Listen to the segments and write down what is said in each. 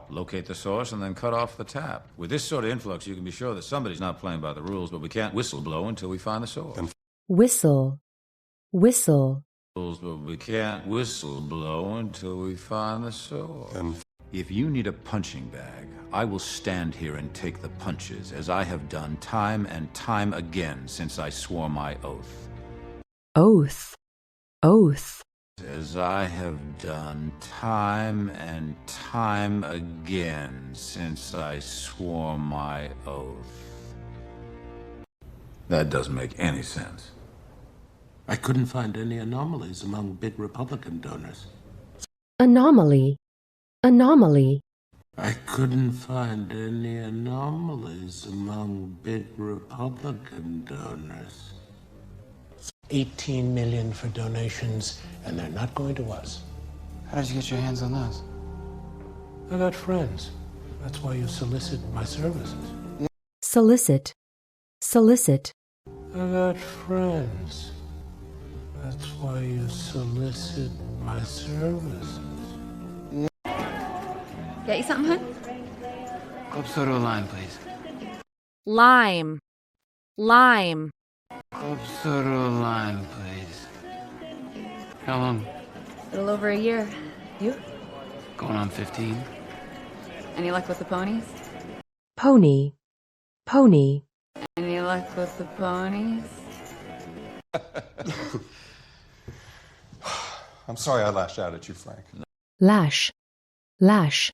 locate the source, and then cut off the tap. With this sort of influx, you can be sure that somebody's not playing by the rules, but we can't whistle blow until we find the source. Whistle, whistle. But we can't whistle blow until we find the source. If you need a punching bag, I will stand here and take the punches, as I have done time and time again since I swore my oath. Oath, oath. As I have done time and time again since I swore my oath. That doesn't make any sense. I couldn't find any anomalies among big Republican donors. Anomaly, anomaly. I couldn't find any anomalies among big Republican donors. 18 million for donations, and they're not going to us. How did you get your hands on those? I got friends. That's why you solicit my services. Solicit, solicit. I got friends. That's why you solicit my services. Get you something, hun? Club soda or lime, please. Lime. Lime. Club soda or lime, please. How long? A little over a year. You? Going on 15. Any luck with the ponies? Pony, pony. Any luck with the ponies? I'm sorry I lashed out at you, Frank. Lash, lash.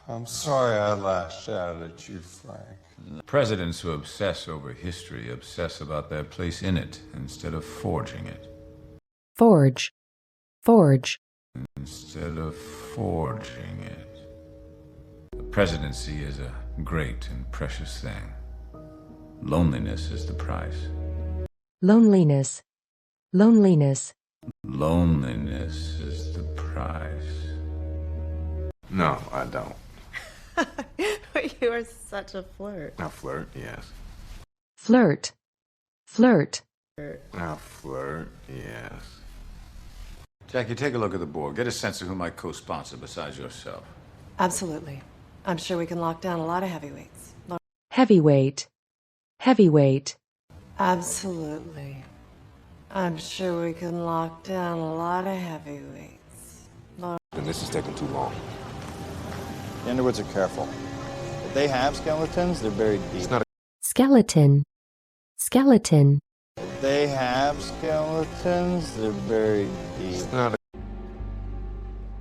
I'm sorry I lashed out at you, Frank. Presidents who obsess over history obsess about their place in it instead of forging it. Forge, forge. Instead of forging it. The presidency is a great and precious thing. Loneliness is the price. Loneliness, loneliness. Loneliness is the price. No, I don't. You are such a flirt. I flirt, yes. Flirt, flirt. I flirt, yes. Jackie, take a look at the board. Get a sense of who might co-sponsor besides yourself. Absolutely. I'm sure we can lock down a lot of heavyweights. Heavyweight, heavyweight. Absolutely. I'm sure we can lock down a lot of heavyweights. And this is taking too long. The Underwoods are careful. If they have skeletons, they're buried deep. It's not a Skeleton, skeleton. If they have skeletons, they're buried deep. It's not a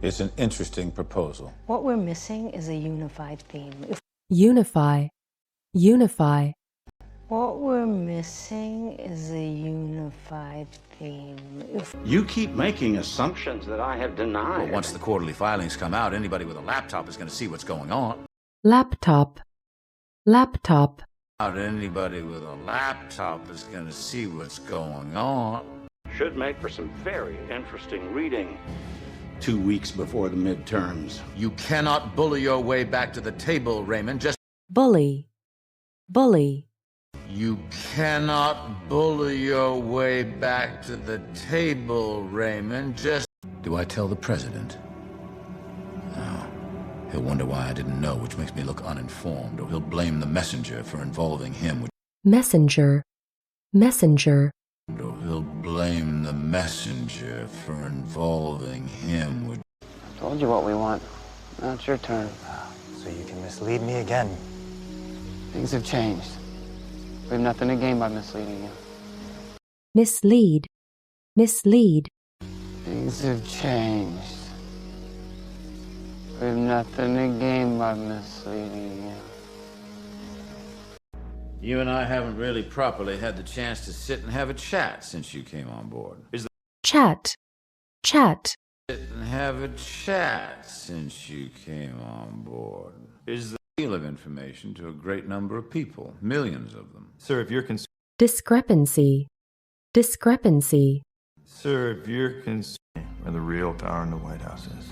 It's an interesting proposal. What we're missing is a unified theme. Unify, unify. What we're missing is a unified theme. You keep making assumptions that I have denied. Well, once the quarterly filings come out, anybody with a laptop is going to see what's going on. Laptop, laptop. Anybody with a laptop is going to see what's going on. Should make for some very interesting reading. 2 weeks before the midterms. You cannot bully your way back to the table, Raymond. Just Bully, bully. You cannot bully your way back to the table, Raymond. Just... Do I tell the president? No. He'll wonder why I didn't know, which makes me look uninformed, or he'll blame the messenger for involving him with... Messenger, messenger. Or he'll blame the messenger for involving him with... I told you what we want. Now it's your turn. So you can mislead me again. Things have changed. We have nothing to gain by misleading you. Mislead, mislead. Things have changed. We have nothing to gain by misleading you. You and I haven't really properly had the chance to sit and have a chat since you came on board. Chat, chat. Sit and have a chat since you came on board. Is the deal of information to a great number of people, millions of them. Sir, if you're concerned... Discrepancy, discrepancy. Sir, if you're concerned... Where the real power in the White House is.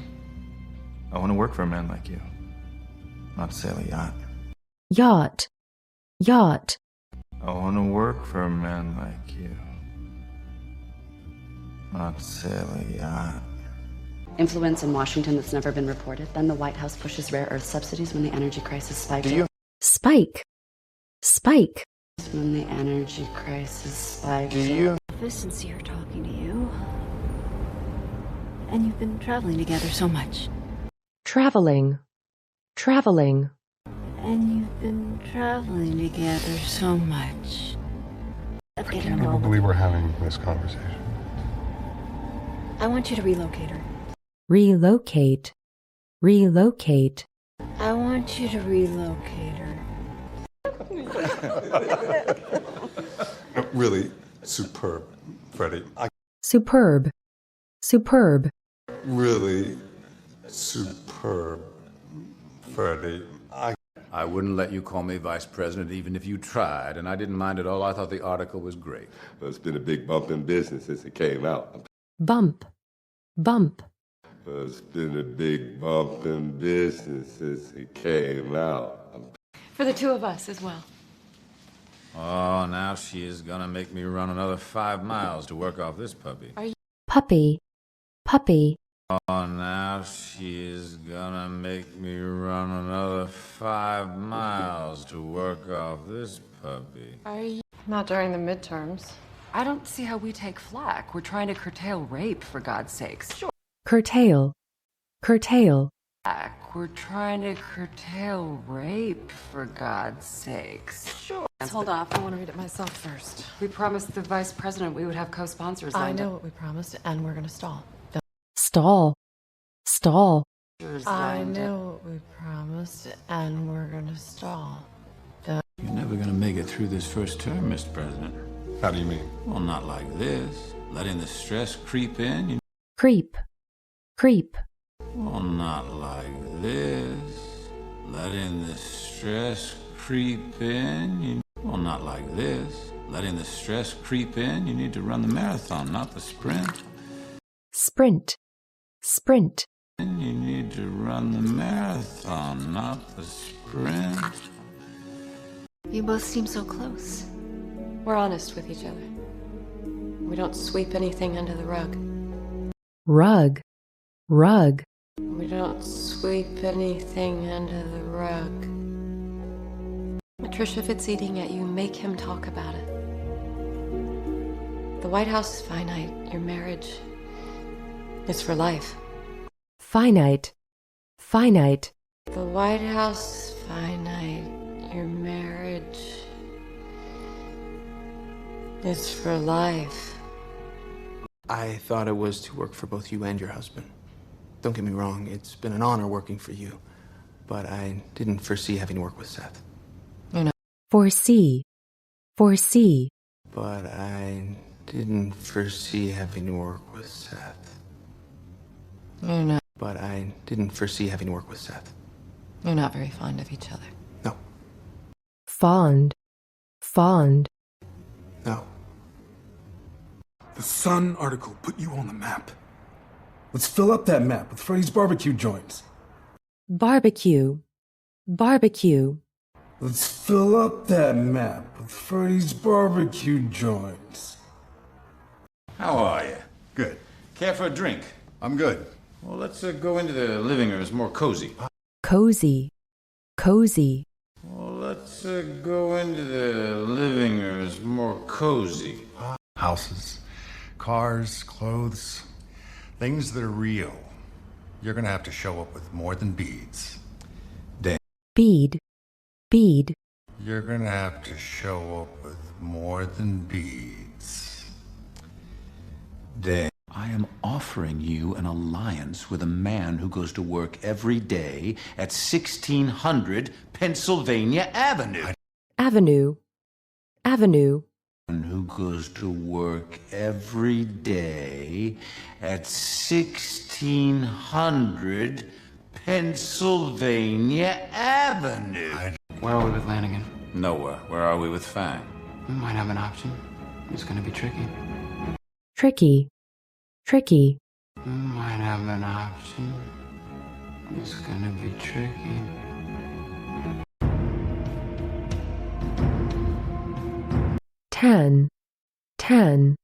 I want to work for a man like you. Not sail a yacht. Yacht, yacht. I want to work for a man like you. Not sail a yacht. influence in Washington that's never been reported. Then the White House pushes rare earth subsidies when the energy crisis spikes. Spike. Spike. When the energy crisis spikes. It's sincere talking to you. And you've been traveling together so much. Traveling. Traveling. And you've been traveling together so much. I can't even believe we're having this conversation. I want you to relocate her. Relocate. Relocate. I want you to relocate her. No, really superb, Freddie. Superb. Superb. Really superb, Freddie. I wouldn't let you call me vice president even if you tried, and I didn't mind at all. I thought the article was great. Well, it's been a big bump in business since it came out. Bump. Bump. Well, it's been a big bump in business since it came out. For the two of us as well. Oh, now she is gonna make me run another 5 miles to work off this puppy. Puppy. Puppy. Oh, now she is gonna make me run another 5 miles to work off this puppy. Not during the midterms. I don't see how we take flack. We're trying to curtail rape, for God's sakes. Sure. Curtail. Curtail. We're trying to curtail rape, for God's sakes. Sure. Hold off. I want to read it myself first. We promised the vice president we would have co-sponsors. I know what we promised, and we're going to stall. Stall. Stall. I know what we promised, and we're going to stall. You're never gonna make it through this first term, Mr. President. How do you mean? Well, not like this. Letting the stress creep in. Creep. Creep. Well, not like this. Letting the stress creep in. Well, not like this. Letting the stress creep in. You need to run the marathon, not the sprint. Sprint. Sprint. You need to run the marathon, not the sprint. You both seem so close. We're honest with each other. We don't sweep anything under the rug. Rug. Rug. We don't sweep anything under the rug. Patricia, if it's eating at you, make him talk about it. The White House is finite. Your marriage is for life. Finite. Finite. The White House is finite. Your marriage is for life. I thought it was to work for both you and your husband. Don't get me wrong, it's been an honor working for you, but I didn't foresee having to work with Seth. Foresee. Foresee. But I didn't foresee having to work with Seth. You're not. But I didn't foresee having to work with Seth. You're not very fond of each other. No. Fond. Fond. No. The Sun article put you on the map. Let's fill up that map with Freddy's barbecue joints. Barbecue. Barbecue. Let's fill up that map with Freddy's barbecue joints. How are you? Good. Care for a drink? I'm good. Well, let's go into the living room. It's more cozy. Cozy. Cozy. Well, let's go into the living room. It's more cozy. Houses, cars, clothes, things that are real. You're gonna have to show up with more than beads. Bead. Bead. You're gonna have to show up with more than beads. Dan, I am offering you an alliance with a man who goes to work every day at 1600 Pennsylvania Avenue. Avenue. Avenue. Who goes to work every day at 1600 Pennsylvania Avenue. Where are we with Lanigan? Nowhere. Where are we with Fang? We might have an option. It's gonna be tricky. Tricky. Tricky. We might have an option. It's gonna be tricky. 10. 10.